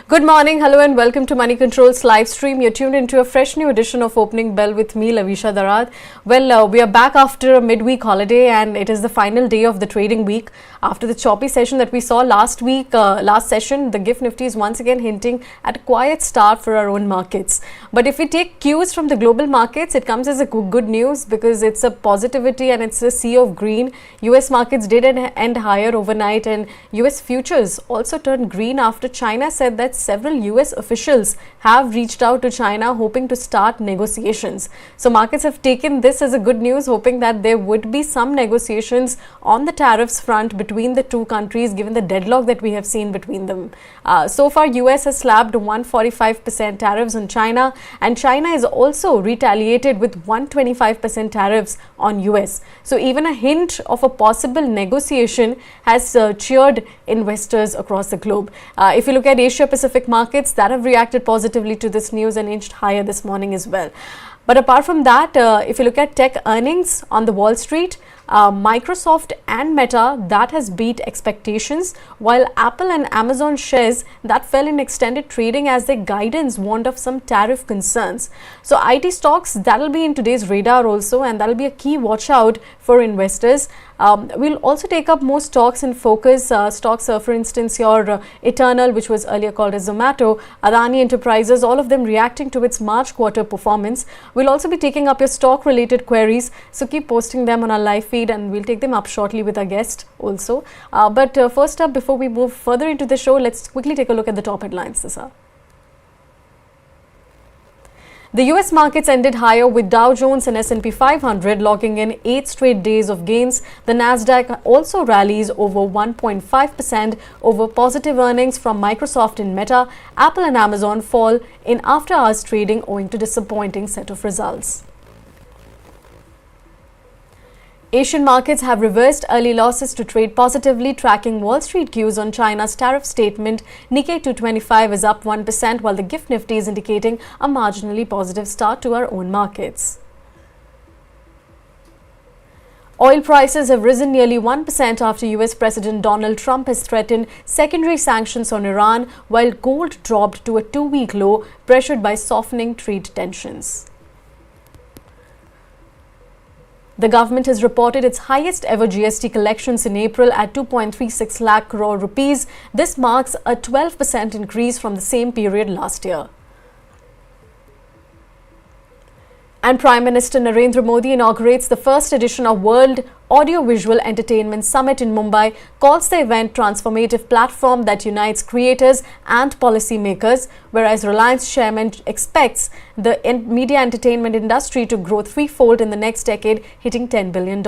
Good morning, hello and welcome to Money Control's live stream. You're tuned into a fresh new edition of Opening Bell with me, Lovisha Darad. Well, we are back after a midweek holiday and it is the final day of the trading week. After the choppy session that we saw last session, the GIFT Nifty is once again hinting at a quiet start for our own markets. But if we take cues from the global markets, it comes as a good news because it's a positivity and it's a sea of green. US markets did end higher overnight and US futures also turned green after China said that several US officials have reached out to China hoping to start negotiations. So markets have taken this as a good news, hoping that there would be some negotiations on the tariffs front between the two countries given the deadlock that we have seen between them. So far US has slapped 145% tariffs on China, and China is also retaliated with 125% tariffs on US. So even a hint of a possible negotiation has cheered investors across the globe. If you look at Asia Pacific markets, that have reacted positively to this news and inched higher this morning as well. But apart from that, if you look at tech earnings on the Wall Street, Microsoft and Meta, that has beat expectations, while Apple and Amazon shares that fell in extended trading as their guidance warned of some tariff concerns. So IT stocks, that'll be in today's radar also, and that'll be a key watch out for investors. We'll also take up more stocks in focus. Stocks, for instance, your Eternal, which was earlier called as Zomato, Adani Enterprises, all of them reacting to its March quarter performance. We'll also be taking up your stock related queries, so keep posting them on our live feed and we'll take them up shortly with our guest also. But first up, before we move further into the show, let's quickly take a look at the top headlines this hour. The US markets ended higher with Dow Jones and S&P 500 logging in 8 straight days of gains. The Nasdaq also rallies over 1.5% over positive earnings from Microsoft and Meta. Apple and Amazon fall in after hours trading owing to disappointing set of results. Asian markets have reversed early losses to trade positively, tracking Wall Street cues on China's tariff statement. Nikkei 225 is up 1%, while the GIFT Nifty is indicating a marginally positive start to our own markets. Oil prices have risen nearly 1% after US President Donald Trump has threatened secondary sanctions on Iran, while gold dropped to a 2-week low, pressured by softening trade tensions. The government has reported its highest ever GST collections in April at 2.36 lakh crore rupees. This marks a 12% increase from the same period last year. And Prime Minister Narendra Modi inaugurates the first edition of World Audiovisual Entertainment Summit in Mumbai, calls the event transformative platform that unites creators and policymakers, whereas Reliance chairman expects the media entertainment industry to grow threefold in the next decade, hitting $10 billion.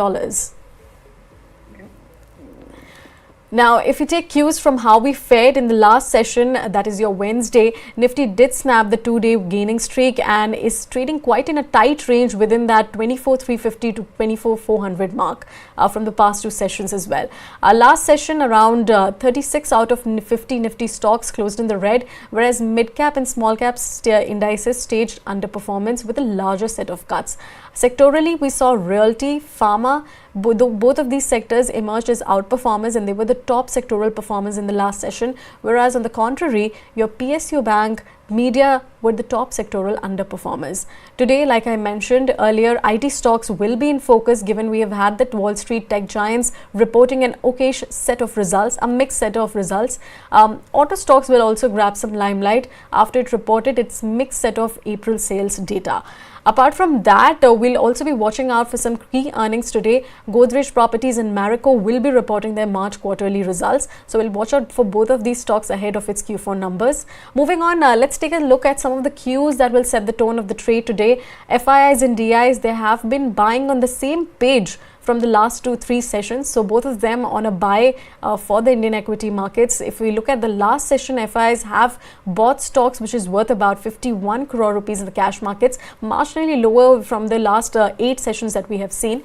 Now, if you take cues from how we fared in the last session, that is your Wednesday, Nifty did snap the 2-day gaining streak and is trading quite in a tight range within that 24,350 to 24,400 mark from the past two sessions as well. Last session, around 36 out of 50 Nifty stocks closed in the red, whereas Midcap and Smallcap indices staged underperformance with a larger set of cuts. Sectorally, we saw Realty, Pharma, both of these sectors emerged as outperformers and they were the top sectoral performers in the last session, whereas on the contrary, your PSU Bank, media were the top sectoral underperformers. Today, like I mentioned earlier, IT stocks will be in focus given we have had the Wall Street tech giants reporting an okayish set of results, a mixed set of results. Auto stocks will also grab some limelight after it reported its mixed set of April sales data. Apart from that, we'll also be watching out for some key earnings today. Godrej Properties and Marico will be reporting their March quarterly results. So we'll watch out for both of these stocks ahead of its Q4 numbers. Moving on, let's take a look at some of the cues that will set the tone of the trade today. FIIs and DIs, they have been buying on the same page from the last 2-3 sessions, so both of them on a buy for the Indian equity markets. If we look at the last session, FIIs have bought stocks which is worth about 51 crore rupees in the cash markets, marginally lower from the last 8 sessions that we have seen.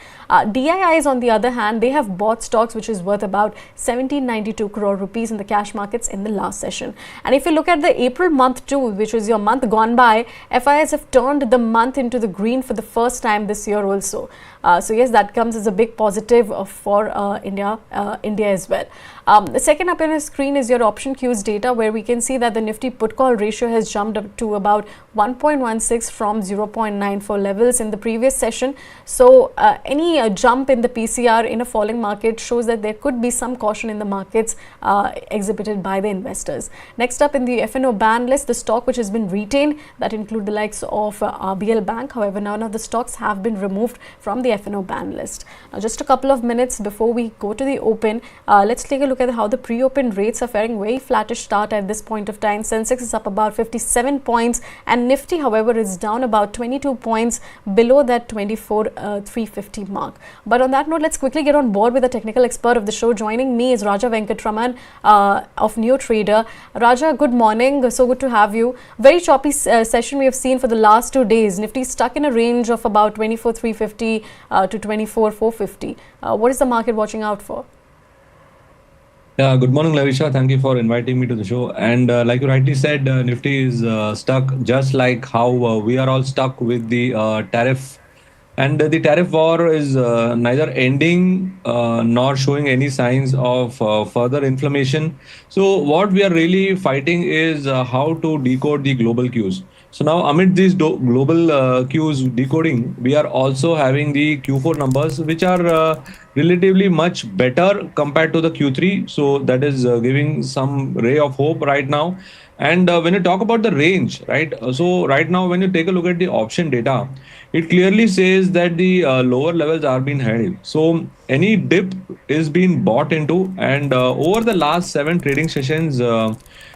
DIIs on the other hand, they have bought stocks which is worth about 1792 crore rupees in the cash markets in the last session. And if you look at the April month too, which was your month gone by, FIIs have turned the month into the green for the first time this year also. So yes, that comes as a big positive for India as well. The second up on your screen is your option cues data, where we can see that the Nifty put call ratio has jumped up to about 1.16 from 0.94 levels in the previous session. So any jump in the PCR in a falling market shows that there could be some caution in the markets exhibited by the investors. Next up in the F&O ban list, the stock which has been retained, that include the likes of RBL Bank. However, none of the stocks have been removed from the F&O ban list. Now, just a couple of minutes before we go to the open, let's take a look at how the pre-open rates are faring. Very flattish start at this point of time. Sensex is up about 57 points and Nifty, however, is down about 22 points below that 24,350 mark. But on that note, let's quickly get on board with the technical expert of the show. Joining me is Raja Venkatraman of NeoTrader. Raja, good morning. So good to have you. Very choppy session we have seen for the last 2 days. Nifty stuck in a range of about 24,350 to 24,450. What is the market watching out for? Yeah, good morning, Lovisha. Thank you for inviting me to the show. And like you rightly said, Nifty is stuck just like how we are all stuck with the tariff. And the tariff war is neither ending nor showing any signs of further inflammation. So what we are really fighting is how to decode the global cues. So now amid these global cues decoding, we are also having the Q4 numbers, which are relatively much better compared to the Q3. So that is giving some ray of hope right now. And when you talk about the range, right? So right now, when you take a look at the option data, it clearly says that the lower levels are being held. So any dip is being bought into, and over the last 7 trading sessions,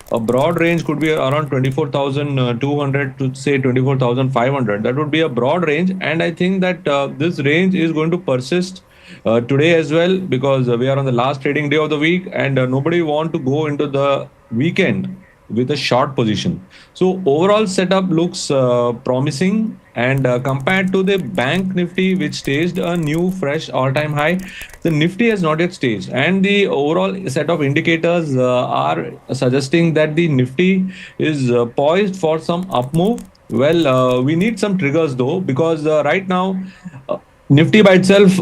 a broad range could be around 24,200 to say 24,500. That would be a broad range, and I think that this range is going to persist today as well, because we are on the last trading day of the week, and nobody want to go into the weekend with a short position. So overall setup looks promising, and compared to the bank Nifty, which staged a new fresh all-time high, the Nifty has not yet staged, and the overall set of indicators are suggesting that the Nifty is poised for some up move. Well, we need some triggers though, because right now Nifty by itself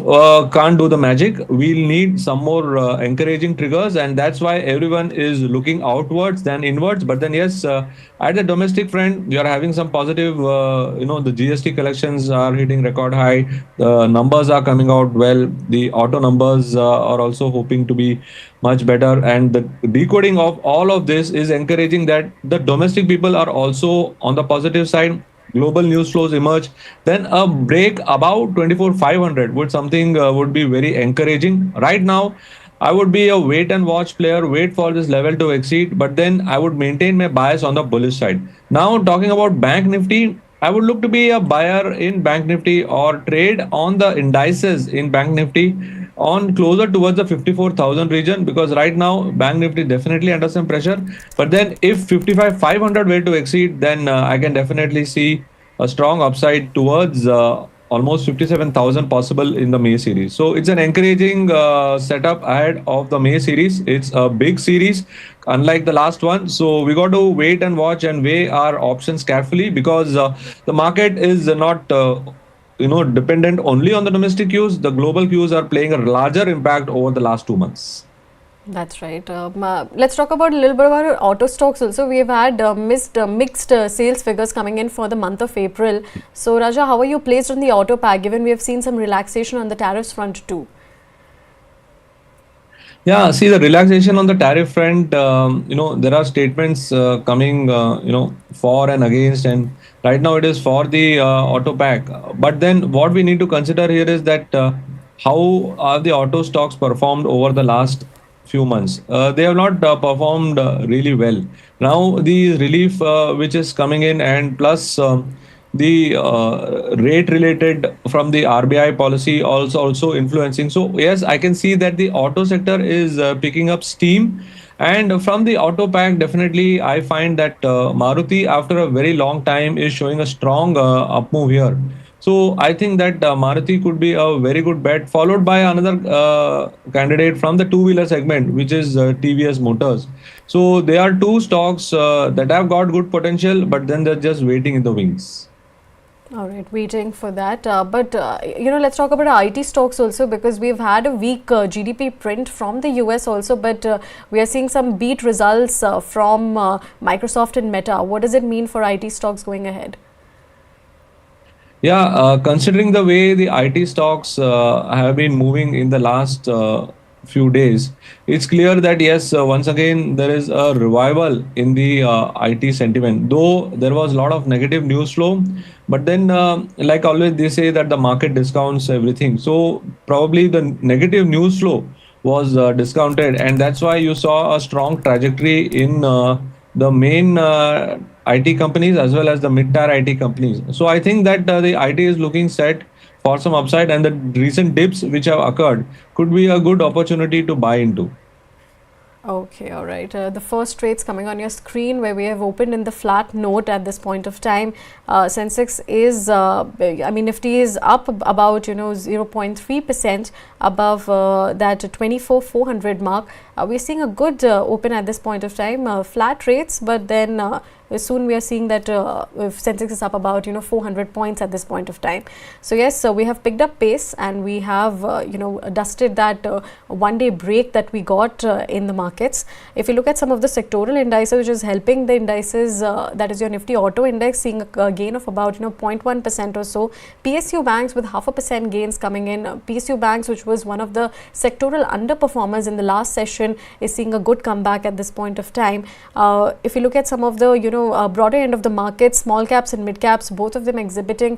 can't do the magic. We'll need some more encouraging triggers, and that's why everyone is looking outwards than inwards. But then, yes, at the domestic front, we are having some positive. The GST collections are hitting record high. The numbers are coming out well. The auto numbers are also hoping to be much better, and the decoding of all of this is encouraging that the domestic people are also on the positive side. Global news flows emerge, then a break above 24,500 would be very encouraging. Right now, I would be a wait and watch player, wait for this level to exceed, but then I would maintain my bias on the bullish side. Now, talking about Bank Nifty, I would look to be a buyer in Bank Nifty or trade on the indices in Bank Nifty on closer towards the 54,000 region, because right now Bank Nifty definitely under some pressure. But then if 55,500 were to exceed, then I can definitely see a strong upside towards almost 57,000 possible in the May series. So it's an encouraging setup ahead of the May series. It's a big series, unlike the last one. So we got to wait and watch and weigh our options carefully, because the market is not dependent only on the domestic cues. The global cues are playing a larger impact over the last 2 months. That's right. Let's talk about a little bit about auto stocks also. We have had mixed sales figures coming in for the month of April. So Raja, how are you placed on the auto pack, given we have seen some relaxation on the tariffs front too? Yeah, see, the relaxation on the tariff front, there are statements coming, for and against, and right now it is for the auto pack. But then what we need to consider here is that how are the auto stocks performed over the last few months? They have not performed really well. Now the relief which is coming in, and plus the rate related from the RBI policy also influencing. So yes, I can see that the auto sector is picking up steam. And from the auto pack, definitely I find that Maruti, after a very long time, is showing a strong up move here. So I think that Maruti could be a very good bet, followed by another candidate from the two-wheeler segment, which is TVS Motors. So there are two stocks that have got good potential, but then they're just waiting in the wings. All right, waiting for that. Let's talk about IT stocks also, because we've had a weak GDP print from the US also, but we are seeing some beat results from Microsoft and Meta. What does it mean for IT stocks going ahead? Yeah, considering the way the IT stocks have been moving in the last few days, it's clear that yes, once again, there is a revival in the IT sentiment. Though there was a lot of negative news flow, but then, like always, they say that the market discounts everything. So probably the negative news flow was discounted, and that's why you saw a strong trajectory in the main IT companies as well as the mid-tier IT companies. So I think that the IT is looking set for some upside, and the recent dips which have occurred could be a good opportunity to buy into. Okay, all right. The first trades coming on your screen, where we have opened in the flat note at this point of time. Sensex is, Nifty is up about 0.3% above that 24,400 mark. We're seeing a good open at this point of time. Flat rates, but then soon we are seeing that if Sensex is up about 400 points at this point of time. So yes, we have picked up pace, and we have dusted that one day break that we got in the markets. If you look at some of the sectoral indices which is helping the indices, that is your Nifty Auto Index seeing a gain of about 0.1% or so. PSU banks with 0.5% gains coming in. PSU banks, which was one of the sectoral underperformers in the last session, is seeing a good comeback at this point of time. If you look at some of the broader end of the market, small caps and mid caps, both of them exhibiting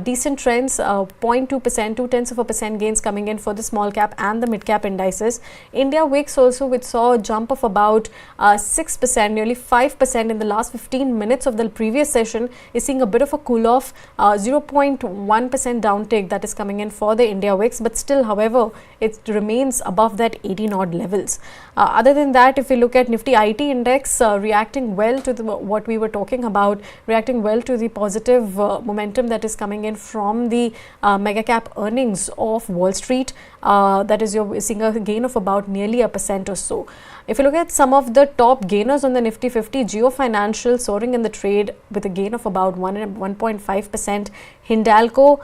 decent trends, 0.2%, 0.2% gains coming in for the small cap and the mid cap indices. India Wix also, which saw a jump of about 6%, nearly 5% in the last 15 minutes of the previous session, is seeing a bit of a cool off, 0.1% downtake that is coming in for the India Wix, but still, however, it remains above that 80 odd levels. Other than that, if we look at Nifty IT index reacting well to what we were talking about, reacting well to the positive momentum that is coming in from the mega cap earnings of Wall Street, that is, you're seeing a gain of about nearly 1% or so. If you look at some of the top gainers on the Nifty 50, Geo Financial soaring in the trade with a gain of about 1.5%, Hindalco,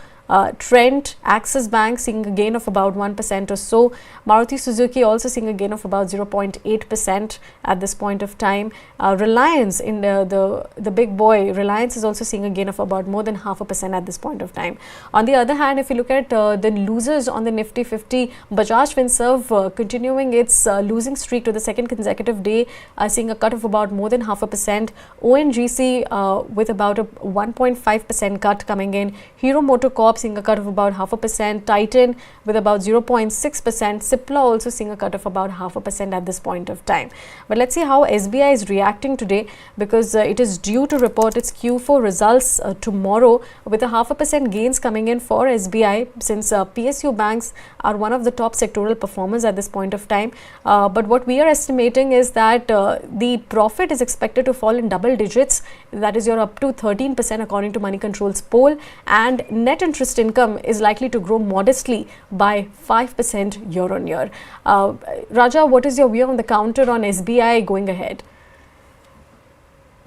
Trent, Axis Bank seeing a gain of about 1% or so. Maruti Suzuki also seeing a gain of about 0.8% at this point of time. Reliance, in the big boy, Reliance is also seeing a gain of about more than 0.5% at this point of time. On the other hand, if you look at the losers on the Nifty 50, Bajaj Finserv continuing its losing streak to the second consecutive day, seeing a cut of about more than 0.5%. ONGC with about a 1.5% cut coming in. Hero MotoCorp seeing a cut of about 0.5%, Titan with about 0.6%, Cipla also seeing a cut of about 0.5% at this point of time. But let's see how SBI is reacting today, because it is due to report its Q4 results tomorrow, with a 0.5% gains coming in for SBI, since PSU banks are one of the top sectoral performers at this point of time. But what we are estimating is that the profit is expected to fall in double digits, that is, you're up to 13% according to Money Control's poll, and net interest income is likely to grow modestly by 5% year on year. Raja, what is your view on the counter on SBI going ahead?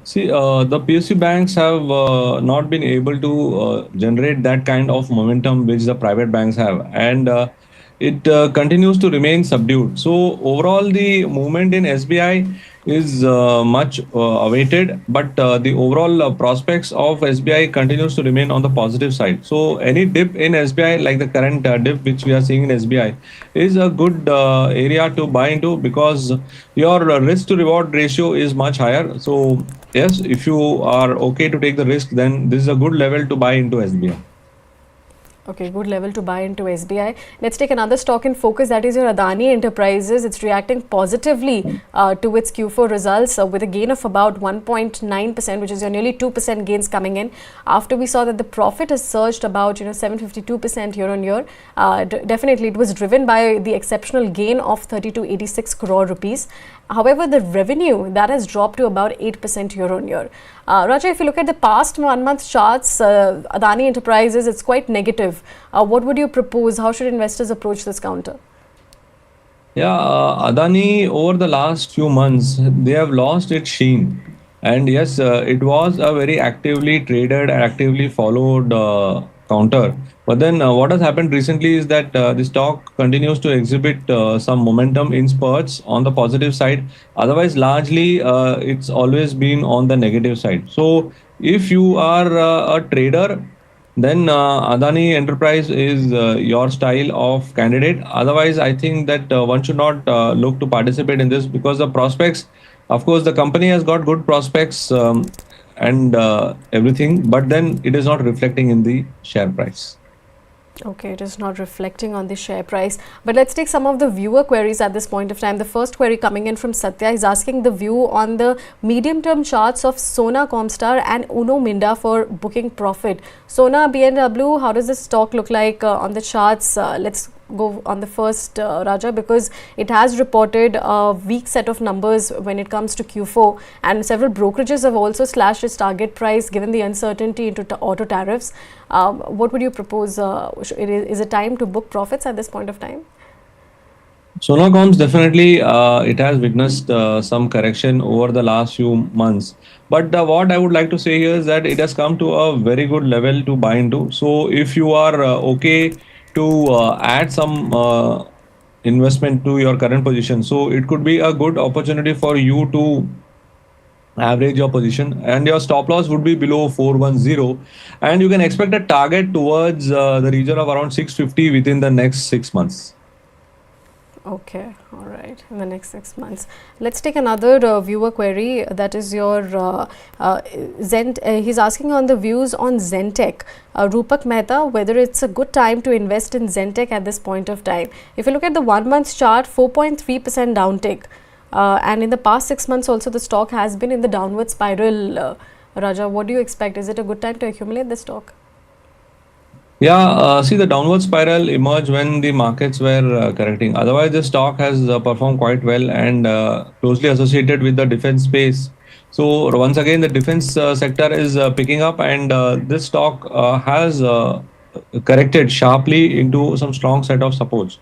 See, the PSU banks have not been able to generate that kind of momentum which the private banks have, and it continues to remain subdued. So overall, the movement in SBI is much awaited, but the overall prospects of SBI continues to remain on the positive side. So any dip in SBI, like the current dip which we are seeing in SBI, is a good area to buy into, because your risk to reward ratio is much higher. So yes, if you are okay to take the risk, then this is a good level to buy into SBI. Okay, good level to buy into SBI. Let's take another stock in focus, that is your Adani Enterprises. It's reacting positively to its Q4 results with a gain of about 1.9%, which is your nearly 2% gains coming in, after we saw that the profit has surged about 752% year on year. Definitely, it was driven by the exceptional gain of 3286 crore rupees. However, the revenue that has dropped to about 8% year on year. Raja, if you look at the past 1 month charts, Adani Enterprises, it's quite negative. What would you propose? How should investors approach this counter? Yeah, Adani over the last few months, they have lost its sheen. And yes, it was a very actively traded and actively followed counter. But then what has happened recently is that the stock continues to exhibit some momentum in spurts on the positive side. Otherwise, largely it's always been on the negative side. So if you are a trader, then Adani Enterprise is your style of candidate. Otherwise, I think that one should not look to participate in this because the prospects, of course, the company has got good prospects and everything, but then it is not reflecting in the share price. Okay, it is not reflecting on the share price. But let's take some of the viewer queries at this point of time. The first query coming in from Satya is asking the view on the medium-term charts of Sona Comstar and Uno Minda for booking profit. Sona BNW, how does the stock look like on the charts? Let's go on the first, Raja, because it has reported a weak set of numbers when it comes to Q4, and several brokerages have also slashed its target price given the uncertainty into auto tariffs. What would you propose? Is it time to book profits at this point of time? Sonacoms definitely it has witnessed some correction over the last few months. But what I would like to say here is that it has come to a very good level to buy into. So if you are okay to add some investment to your current position, so it could be a good opportunity for you to average your position, and your stop loss would be below 410, and you can expect a target towards the region of around 650 within the next 6 months. Okay, all right, in the next 6 months. Let's take another viewer query, that is your he's asking on the views on Zentech. Rupak Mehta, whether it's a good time to invest in Zentech at this point of time. If you look at the 1 month chart, 4.3% downtick. And in the past 6 months also the stock has been in the downward spiral. Raja, what do you expect? Is it a good time to accumulate the stock? Yeah, see, the downward spiral emerged when the markets were correcting. Otherwise, the stock has performed quite well and closely associated with the defense space. So once again, the defense sector is picking up, and this stock has corrected sharply into some strong set of supports.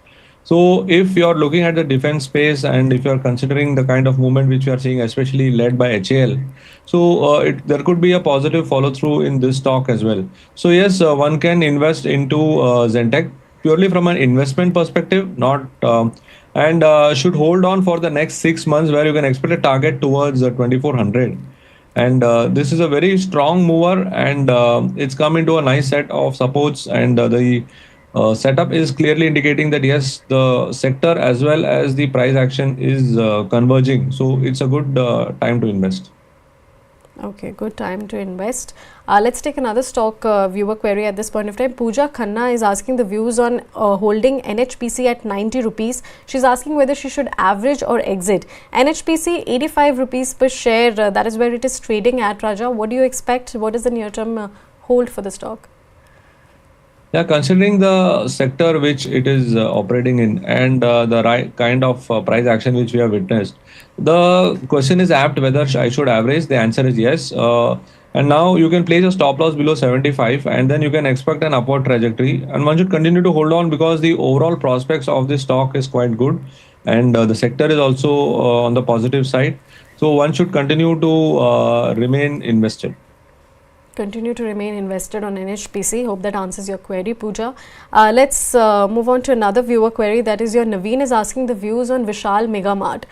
So if you're looking at the defense space and if you're considering the kind of movement which we are seeing, especially led by HAL, so there could be a positive follow through in this stock as well. So yes, one can invest into Zentech purely from an investment perspective, not and should hold on for the next 6 months, where you can expect a target towards 2400. And this is a very strong mover, and it's come into a nice set of supports, and the setup is clearly indicating that yes, the sector as well as the price action is converging. So it's a good time to invest. Okay, good time to invest. Let's take another stock viewer query at this point of time. Pooja Khanna is asking the views on holding NHPC at 90 rupees. She's asking whether she should average or exit. NHPC 85 rupees per share, that is where it is trading at, Raja. What do you expect? What is the near term hold for the stock? Yeah, considering the sector which it is operating in, and the right kind of price action which we have witnessed, the question is apt whether I should average. The answer is yes. And now you can place a stop loss below 75, and then you can expect an upward trajectory. And one should continue to hold on because the overall prospects of this stock is quite good, and the sector is also on the positive side. So one should continue to remain invested. Continue to remain invested on NHPC. Hope that answers your query, Pooja. Let's move on to another viewer query. That is your Naveen is asking the views on Vishal Mega Mart.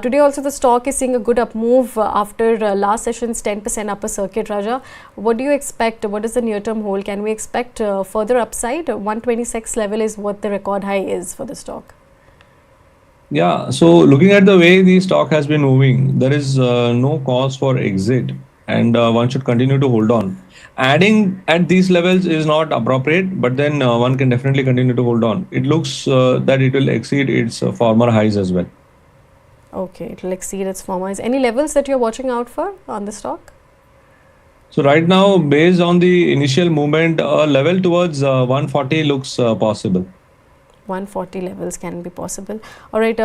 Today also the stock is seeing a good up move after last session's 10% upper circuit, Raja. What do you expect? What is the near term hold? Can we expect further upside? 126 level is what the record high is for the stock. Yeah, so looking at the way the stock has been moving, there is no cause for exit, and one should continue to hold on. Adding at these levels is not appropriate, but then one can definitely continue to hold on. It looks that it will exceed its former highs as well. Okay, it will exceed its former highs. Any levels that you're watching out for on the stock? So right now, based on the initial movement, a level towards 140 looks possible. 140 levels can be possible. All right,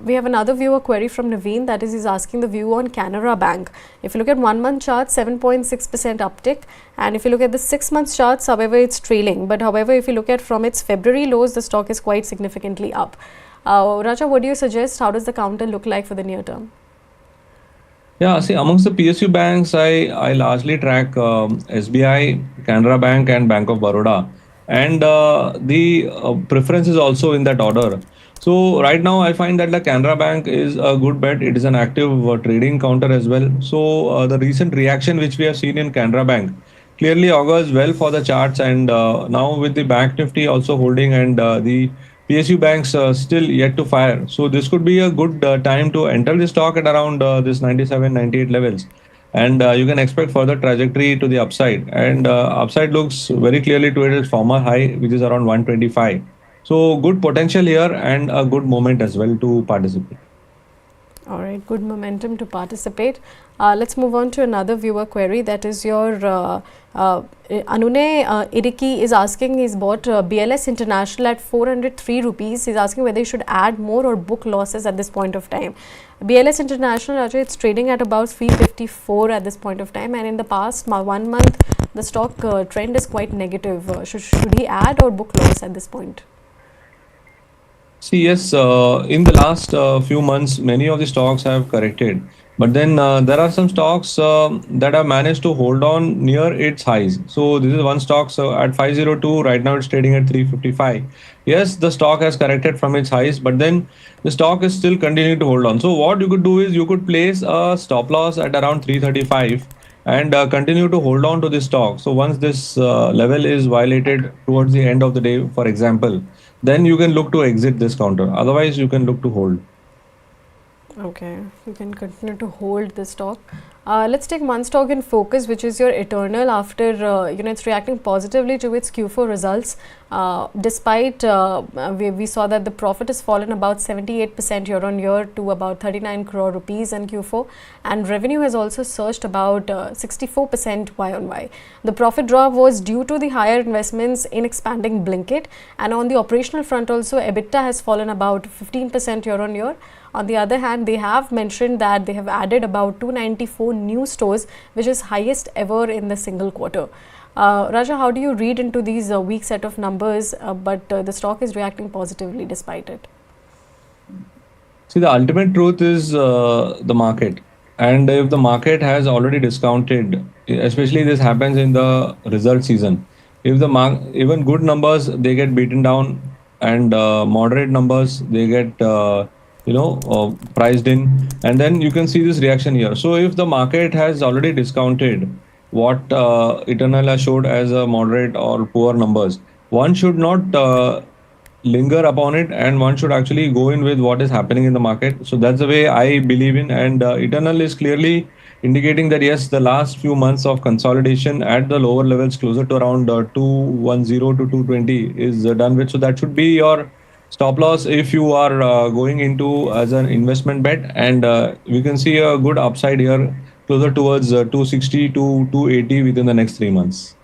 we have another viewer query from Naveen, that is he's asking the view on Canara Bank. If you look at 1 month chart, 7.6% uptick, and if you look at the 6 month charts, however, it's trailing. But however, if you look at from its February lows, the stock is quite significantly up. Raja, what do you suggest? How does the counter look like for the near term? Yeah, see, amongst the PSU banks, I largely track SBI, Canara Bank, and Bank of Baroda, and the preference is also in that order. So right now, I find that the Canara Bank is a good bet. It is an active trading counter as well. So the recent reaction which we have seen in Canara Bank clearly augurs well for the charts, and now with the Bank Nifty also holding and the PSU banks still yet to fire. So this could be a good time to enter the stock at around this 97, 98 levels. And you can expect further trajectory to the upside. And upside looks very clearly to its former high, which is around 125. So good potential here and a good moment as well to participate. All right, good momentum to participate. Let's move on to another viewer query. That is your Anune Iriki is asking. He's bought BLS International at 403 rupees. He's asking whether he should add more or book losses at this point of time. BLS International, Rajay, it's trading at about 354 at this point of time, and in the past 1 month, the stock trend is quite negative. Should he add or book loss at this point? See, yes, in the last few months, many of the stocks have corrected. But then there are some stocks that have managed to hold on near its highs. So this is one stock at 502. Right now it's trading at 355. Yes, the stock has corrected from its highs, but then the stock is still continuing to hold on. So what you could do is you could place a stop loss at around 335 and continue to hold on to this stock. So once this level is violated towards the end of the day, for example, then you can look to exit this counter. Otherwise, you can look to hold. Okay, you can continue to hold the stock. Let's take one stock in focus, which is your Eternal. After it's reacting positively to its Q4 results, despite we saw that the profit has fallen about 78% year on year to about 39 crore rupees in Q4, and revenue has also surged about 64% Y on Y. The profit drop was due to the higher investments in expanding Blinkit, and on the operational front also, EBITDA has fallen about 15% year on year. On the other hand, they have mentioned that they have added about 294 new stores, which is highest ever in the single quarter. Raja, how do you read into these weak set of numbers, but the stock is reacting positively despite it? See, the ultimate truth is the market. And if the market has already discounted, especially this happens in the result season, if the even good numbers they get beaten down, and moderate numbers they get priced in, and then you can see this reaction here. So if the market has already discounted what Eternal has showed as a moderate or poor numbers, one should not linger upon it, and one should actually go in with what is happening in the market. So that's the way I believe in. And Eternal is clearly indicating that yes, the last few months of consolidation at the lower levels closer to around 210 to 220 is done with. So that should be your stop loss if you are going into as an investment bet. And we can see a good upside here closer towards 260 to 280 within the next 3 months.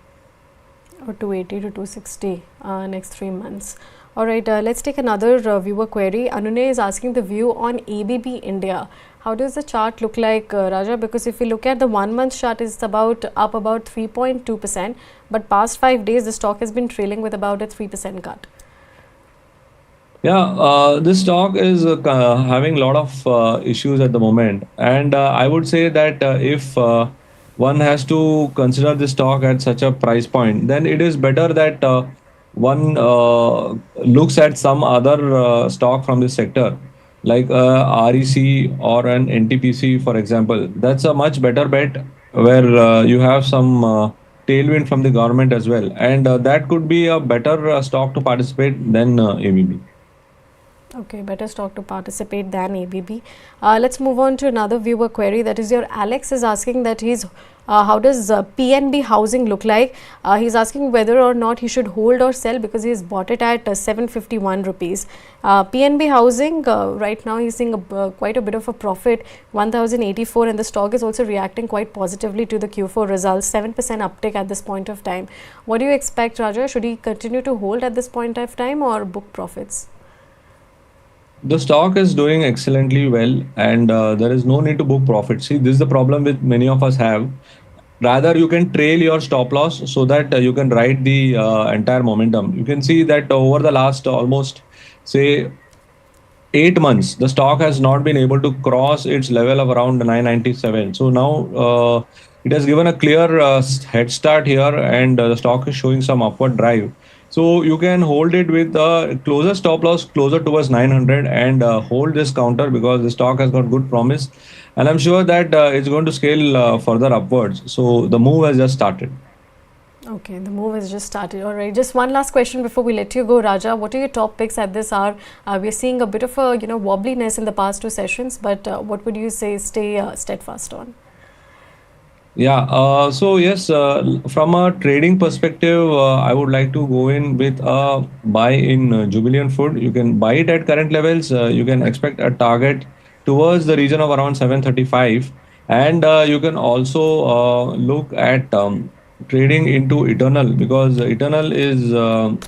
Or 280 to 260 next 3 months. All right, let's take another viewer query. Anune is asking the view on ABB India. How does the chart look like, Raja? Because if we look at the 1 month chart, it's up about 3.2%, but past 5 days the stock has been trailing with about a 3% cut. Yeah, this stock is having a lot of issues at the moment, and I would say that if one has to consider this stock at such a price point, then it is better that one looks at some other stock from this sector, like REC or an NTPC, for example. That's a much better bet where you have some tailwind from the government as well, and that could be a better stock to participate than ABB. Okay, better stock to participate than ABB. Let's move on to another viewer query. That is your Alex is asking that how does PNB housing look like? He's asking whether or not he should hold or sell because he's bought it at 751 rupees. PNB housing right now he's seeing quite a bit of a profit, 1084, and the stock is also reacting quite positively to the Q4 results, 7% uptick at this point of time. What do you expect, Raja? Should he continue to hold at this point of time or book profits? The stock is doing excellently well, and there is no need to book profit. See, this is the problem with many of us have. Rather, you can trail your stop loss so that you can ride the entire momentum. You can see that over the last almost, say, 8 months, the stock has not been able to cross its level of around 997. So now it has given a clear head start here, and the stock is showing some upward drive. So you can hold it with a closer stop loss closer towards 900 and hold this counter because the stock has got good promise. And I'm sure that it's going to scale further upwards. So the move has just started. Okay, the move has just started. All right, just one last question before we let you go, Raja. What are your top picks at this hour? We're seeing a bit of a wobbliness in the past two sessions, but what would you say stay steadfast on? Yeah, so yes, from a trading perspective, I would like to go in with a buy in Jubilant Food. You can buy it at current levels. You can expect a target towards the region of around 735. And you can also look at trading into Eternal because Eternal is,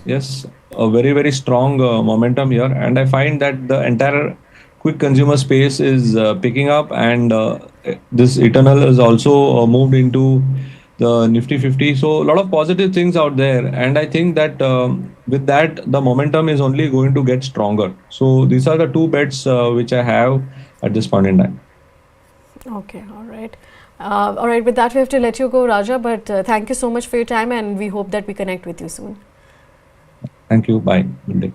yes, a very, very strong momentum here. And I find that the entire quick consumer space is picking up, and this Eternal is also moved into the Nifty 50. So a lot of positive things out there, and I think that with that the momentum is only going to get stronger. So these are the two bets which I have at this point in time. Okay, all right. All right, with that we have to let you go, Raja, but thank you so much for your time, and we hope that we connect with you soon. Thank you. Bye. Good day.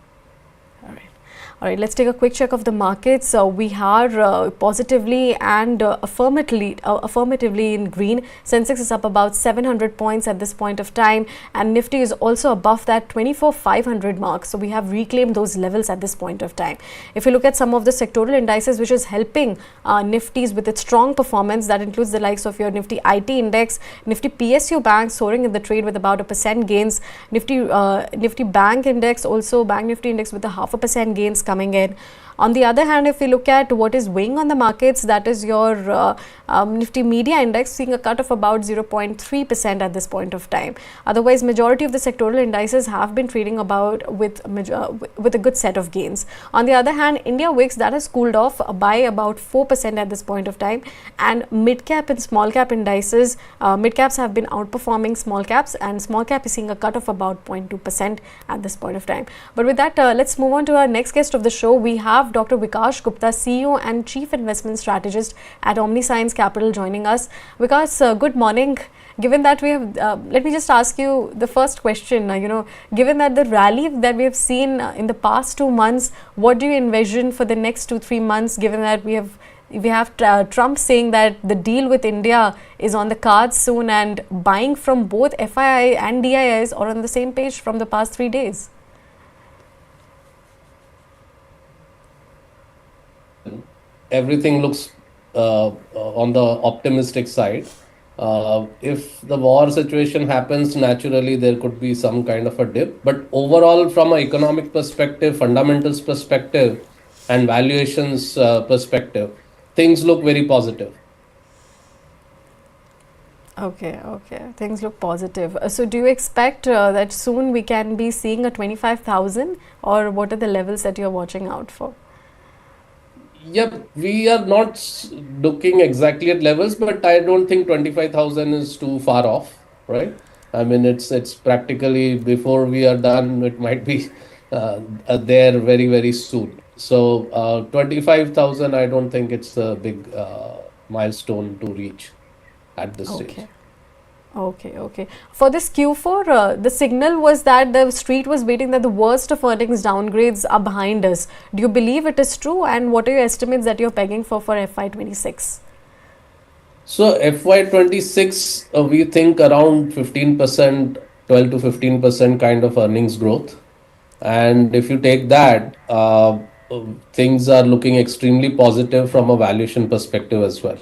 All right, let's take a quick check of the markets. We are positively and affirmatively in green. Sensex is up about 700 points at this point of time, and Nifty is also above that 24,500 mark. So we have reclaimed those levels at this point of time. If you look at some of the sectoral indices, which is helping Nifty's with its strong performance, that includes the likes of your Nifty IT index, Nifty PSU Bank soaring in the trade with about 1% gains, Nifty Bank index, also Bank Nifty index with a 0.5% gains coming in. On the other hand, if we look at what is weighing on the markets, that is your Nifty Media Index seeing a cut of about 0.3% at this point of time. Otherwise, majority of the sectoral indices have been trading about with a good set of gains. On the other hand, India Wix, that has cooled off by about 4% at this point of time, and mid-cap and small-cap indices, mid-caps have been outperforming small-caps, and small-cap is seeing a cut of about 0.2% at this point of time. But with that, let's move on to our next guest of the show. We have Dr. Vikas Gupta, CEO and Chief Investment Strategist at OmniScience Capital, joining us. Vikas, good morning. Given that we have, let me just ask you the first question. Given that the rally that we have seen in the past 2 months, what do you envision for the next 2-3 months? Given that we have Trump saying that the deal with India is on the cards soon, and buying from both FII and DIIs are on the same page from the past 3 days. Everything looks on the optimistic side. If the war situation happens, naturally there could be some kind of a dip. But overall, from an economic perspective, fundamentals perspective, and valuations perspective, things look very positive. Okay. Things look positive. So do you expect that soon we can be seeing a 25,000, or what are the levels that you're watching out for? Yep, we are not looking exactly at levels, but I don't think 25,000 is too far off, right? I mean, it's practically before we are done, it might be there very, very soon. So 25,000, I don't think it's a big milestone to reach at this stage. Okay. For this Q4, the signal was that the street was waiting that the worst of earnings downgrades are behind us. Do you believe it is true? And what are your estimates that you're pegging for FY26? So FY26, we think around 15%, 12 to 15% kind of earnings growth. And if you take that, things are looking extremely positive from a valuation perspective as well.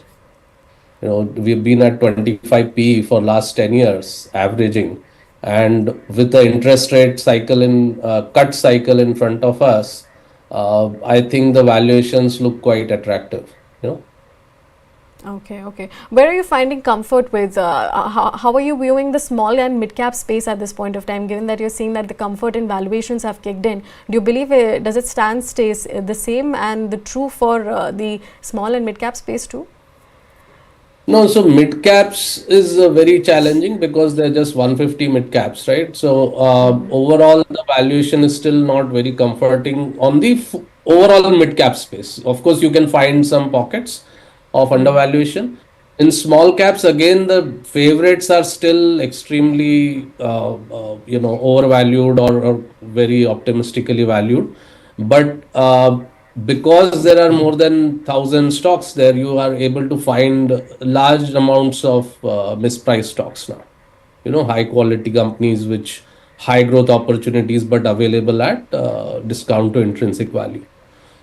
We've been at 25 PE for last 10 years, averaging. And with the interest rate cycle cut cycle in front of us, I think the valuations look quite attractive. Okay. Where are you finding comfort with, how are you viewing the small and mid-cap space at this point of time, given that you're seeing that the comfort in valuations have kicked in? Do you believe, does it stays the same and the true for the small and mid-cap space too? No, so mid caps is very challenging because they're just 150 mid caps, right? So overall, the valuation is still not very comforting on the overall mid-cap space. Of course, you can find some pockets of undervaluation. In small caps, again, the favorites are still extremely, overvalued or very optimistically valued. But because there are more than 1,000 stocks there, you are able to find large amounts of mispriced stocks now. High quality companies which high growth opportunities but available at discount to intrinsic value.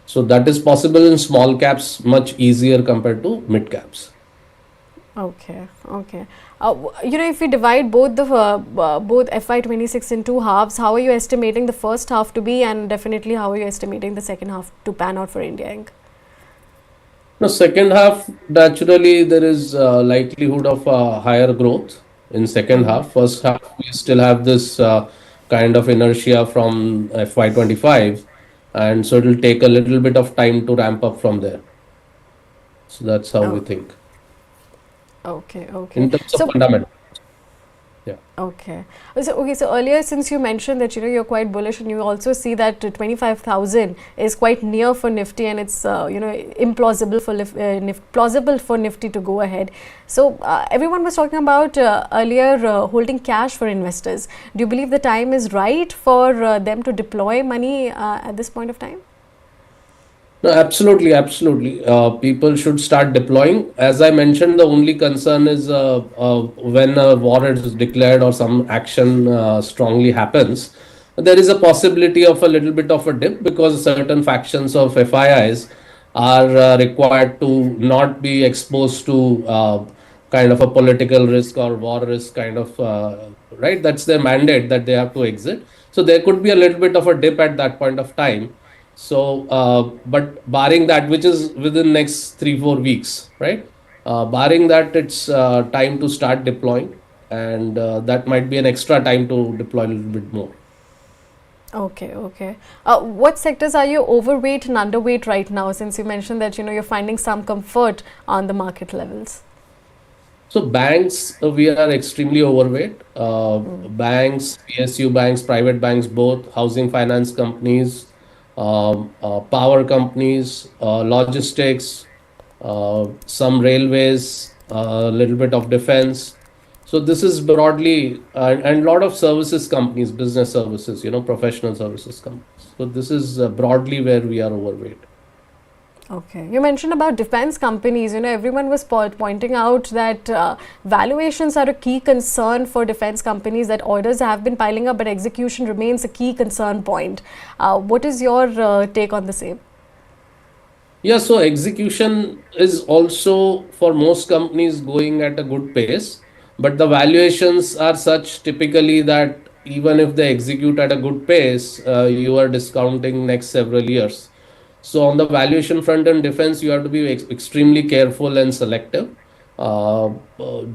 So that is possible in small caps, much easier compared to mid caps. Okay. If we divide both both FY26 in two halves, how are you estimating the first half to be, and definitely how are you estimating the second half to pan out for India Inc? No, second half, naturally there is likelihood of higher growth in second half. First half, we still have this kind of inertia from FY25, and so it will take a little bit of time to ramp up from there. So that's how we think. Okay. In terms of fundamental. Yeah. Okay. So earlier, since you mentioned that you're quite bullish, and you also see that 25,000 is quite near for Nifty, and it's implausible for plausible for Nifty to go ahead. So everyone was talking about earlier holding cash for investors. Do you believe the time is right for them to deploy money at this point of time? No, absolutely. People should start deploying. As I mentioned, the only concern is when a war is declared or some action strongly happens, there is a possibility of a little bit of a dip, because certain factions of FIIs are required to not be exposed to kind of a political risk or war risk kind of, right? That's their mandate, that they have to exit. So there could be a little bit of a dip at that point of time. So, but barring that, which is within next 3-4 weeks, right? Barring that, it's time to start deploying, and that might be an extra time to deploy a little bit more. Okay. What sectors are you overweight and underweight right now, since you mentioned that you're finding some comfort on the market levels? So banks, we are extremely overweight. Banks, PSU banks, private banks, both, housing finance companies, power companies, logistics, some railways, a little bit of defense. So this is broadly, and a lot of services companies, business services, professional services companies. So this is broadly where we are overweight. Okay. You mentioned about defense companies. Everyone was pointing out that valuations are a key concern for defense companies, that orders have been piling up, but execution remains a key concern point. What is your take on the same? Yeah, so execution is also for most companies going at a good pace, but the valuations are such typically that even if they execute at a good pace, you are discounting next several years. So on the valuation front and defense, you have to be extremely careful and selective.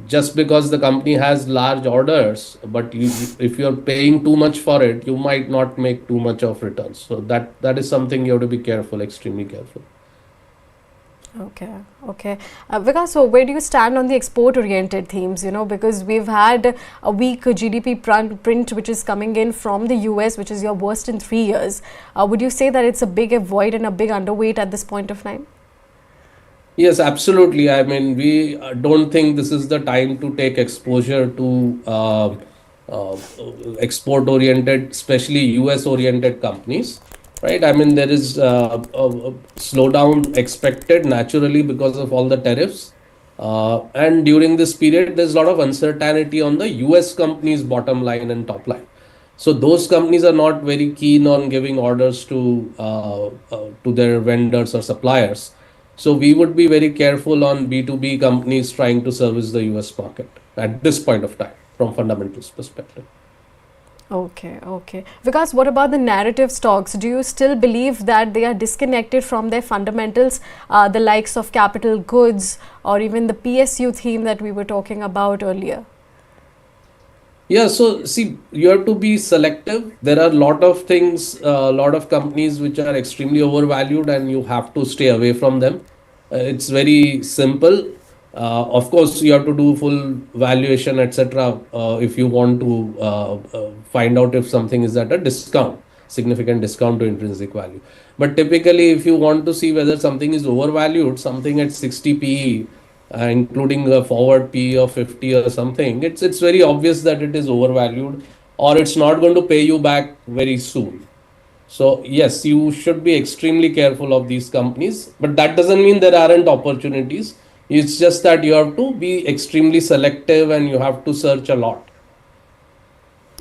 Just because the company has large orders, but if you're paying too much for it, you might not make too much of returns. So that is something you have to be careful, extremely careful. Okay. Vikas, so where do you stand on the export-oriented themes? Because we've had a weak GDP print which is coming in from the US, which is your worst in 3 years. Would you say that it's a big void and a big underweight at this point of time? Yes, absolutely. I mean, we don't think this is the time to take exposure to export-oriented, especially US-oriented companies. Right, I mean, there is a slowdown expected naturally because of all the tariffs, and during this period there's a lot of uncertainty on the US companies' bottom line and top line. So those companies are not very keen on giving orders to their vendors or suppliers. So we would be very careful on B2B companies trying to service the US market at this point of time from fundamentals perspective. Okay. Vikas, what about the narrative stocks? Do you still believe that they are disconnected from their fundamentals, the likes of capital goods or even the PSU theme that we were talking about earlier? Yeah, so see, you have to be selective. There are a lot of things, a lot of companies which are extremely overvalued, and you have to stay away from them. It's very simple. Of course, you have to do full valuation, etc. If you want to find out if something is at a discount. significant discount to intrinsic value. But typically, if you want to see whether something is overvalued, something at 60 PE, including a forward PE of 50 or something, it's very obvious that it is overvalued, or it's not going to pay you back very soon. So yes, you should be extremely careful of these companies, but that doesn't mean there aren't opportunities. It's just that you have to be extremely selective and you have to search a lot.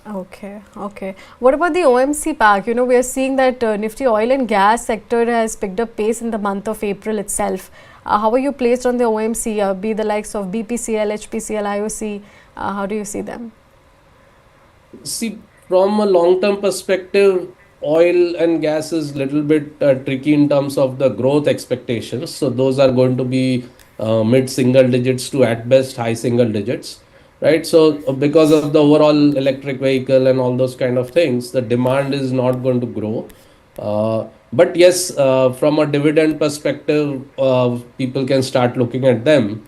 Okay, okay. What about the OMC pack? You know, we are seeing that Nifty oil and gas sector has picked up pace in the month of April itself. How are you placed on the OMC, be the likes of BPCL, HPCL, IOC? How do you see them? See, from a long-term perspective, oil and gas is little bit tricky in terms of the growth expectations. So those are going to be mid-single digits to at best high single digits, right? So because of the overall electric vehicle and all those kind of things, the demand is not going to grow. But yes, from a dividend perspective, people can start looking at them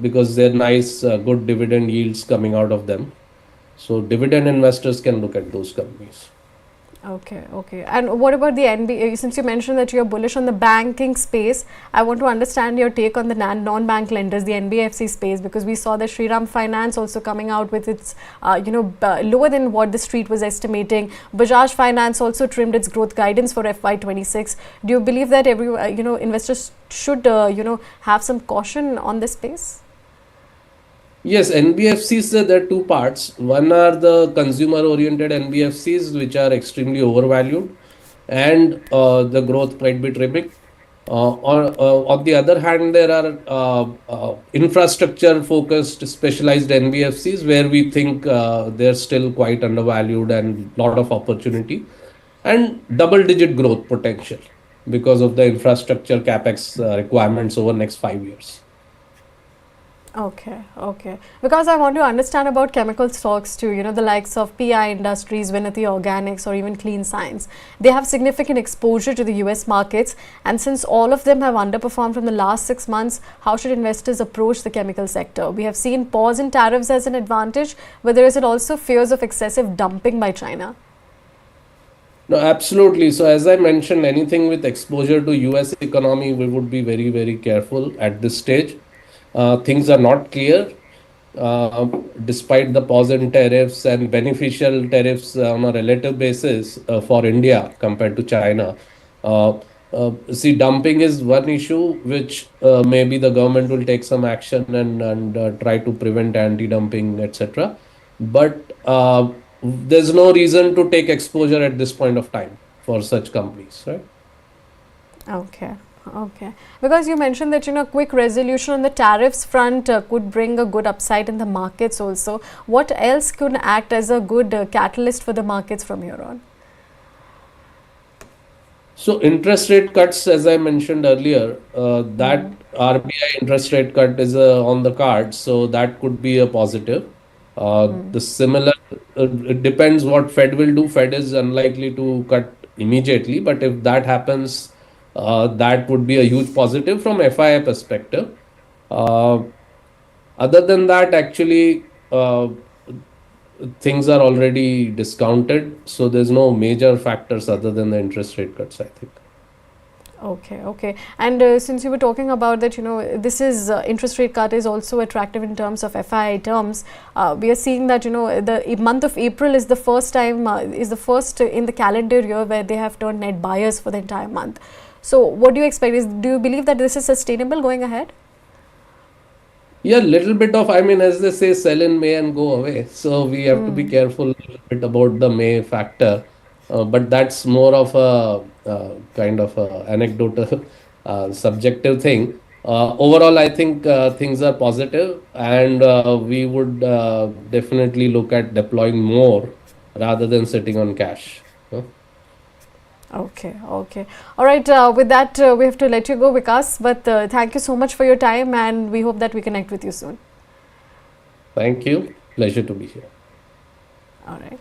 because they're nice, good dividend yields coming out of them. So dividend investors can look at those companies. Okay, okay. And what about the NB? Since you mentioned that you are bullish on the banking space, I want to understand your take on the non-bank lenders, the NBFC space, because we saw the Shriram Finance also coming out with its, lower than what the street was estimating. Bajaj Finance also trimmed its growth guidance for FY26. Do you believe that investors should, have some caution on this space? Yes, NBFCs, there are two parts. One are the consumer-oriented NBFCs, which are extremely overvalued, and the growth might be trimming. On the other hand, there are infrastructure-focused specialized NBFCs where we think they're still quite undervalued and lot of opportunity and double-digit growth potential because of the infrastructure capex requirements over next 5 years. Okay, okay. Because I want to understand about chemical stocks too, the likes of PI Industries, Vinati Organics, or even Clean Science. They have significant exposure to the US markets, and since all of them have underperformed from the last 6 months, how should investors approach the chemical sector? We have seen pause in tariffs as an advantage, but there is also fears of excessive dumping by China. No, absolutely. So as I mentioned, anything with exposure to US economy, we would be very, very careful at this stage. Things are not clear, despite the pause in tariffs and beneficial tariffs on a relative basis for India compared to China. See, dumping is one issue which maybe the government will take some action and try to prevent anti-dumping, etc. But there's no reason to take exposure at this point of time for such companies, right? Okay. Okay, because you mentioned that quick resolution on the tariffs front could bring a good upside in the markets also. What else could act as a good catalyst for the markets from here on? So interest rate cuts, as I mentioned earlier, that RBI interest rate cut is on the card, so that could be a positive. The similar, it depends what Fed will do. Fed is unlikely to cut immediately, but if that happens, that would be a huge positive from FII perspective. Other than that, actually, things are already discounted. So there's no major factors other than the interest rate cuts, I think. Okay, okay. And since you were talking about that, this is interest rate cut is also attractive in terms of FII terms. We are seeing that, the month of April is the first time, is the first in the calendar year where they have turned net buyers for the entire month. So what do you expect? Do you believe that this is sustainable going ahead? Yeah, little bit of, as they say, sell in May and go away. So we have to be careful a little bit about the May factor. But that's more of a kind of a anecdotal, subjective thing. Overall, I think things are positive, and we would definitely look at deploying more rather than sitting on cash. Okay, okay. All right, with that, we have to let you go, Vikas. But thank you so much for your time, and we hope that we connect with you soon. Thank you. Pleasure to be here. All right.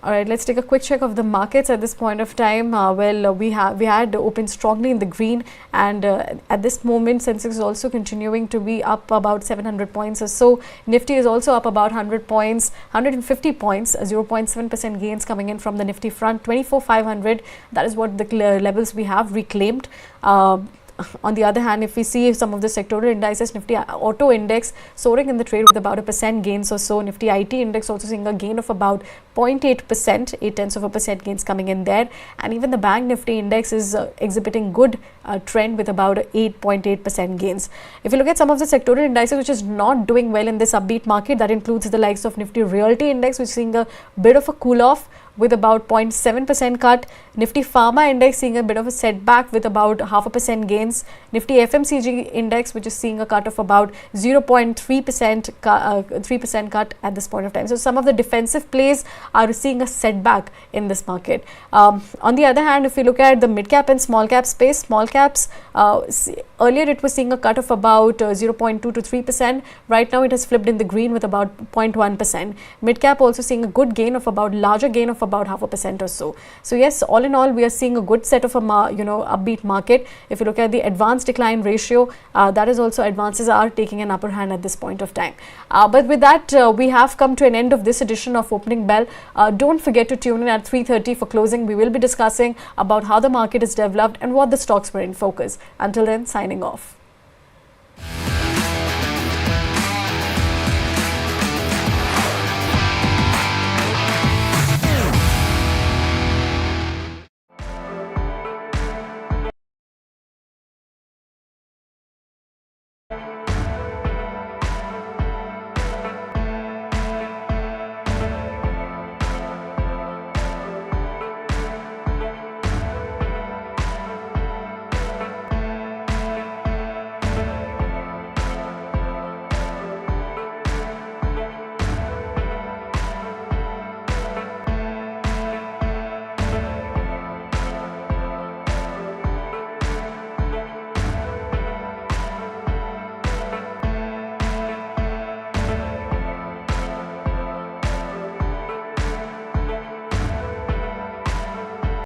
All right, let's take a quick check of the markets at this point of time. We had opened strongly in the green, and at this moment, Sensex is also continuing to be up about 700 points or so. Nifty is also up about 100 points, 150 points, 0.7% gains coming in from the Nifty front. 24,500. That is what the levels we have reclaimed. On the other hand, if we see some of the sectoral indices, Nifty Auto Index soaring in the trade with about 1% gains or so. Nifty IT Index also seeing a gain of about 0.8%, 0.8% gains coming in there. And even the Bank Nifty Index is exhibiting good trend with about 8.8% gains. If you look at some of the sectoral indices which is not doing well in this upbeat market, that includes the likes of Nifty Realty Index, which is seeing a bit of a cool off with about 0.7% cut. Nifty Pharma Index seeing a bit of a setback with about 0.5% gains. Nifty FMCG Index, which is seeing a cut of about 0.3%, 3% cut at this point of time. So some of the defensive plays are seeing a setback in this market. On the other hand, if you look at the mid-cap and small-cap space, small caps, earlier it was seeing a cut of about 0.2 to 3%. Right now it has flipped in the green with about 0.1%. Mid-cap also seeing a good gain of about, larger gain of about 0.5% or so. So yes, all in all, we are seeing a good set of a upbeat market. If you look at the advance decline ratio, that is also, advances are taking an upper hand at this point of time. But with that, we have come to an end of this edition of Opening Bell. Don't forget to tune in at 3:30 for closing. We will be discussing about how the market is developed and what the stocks were in focus. Until then, signing off.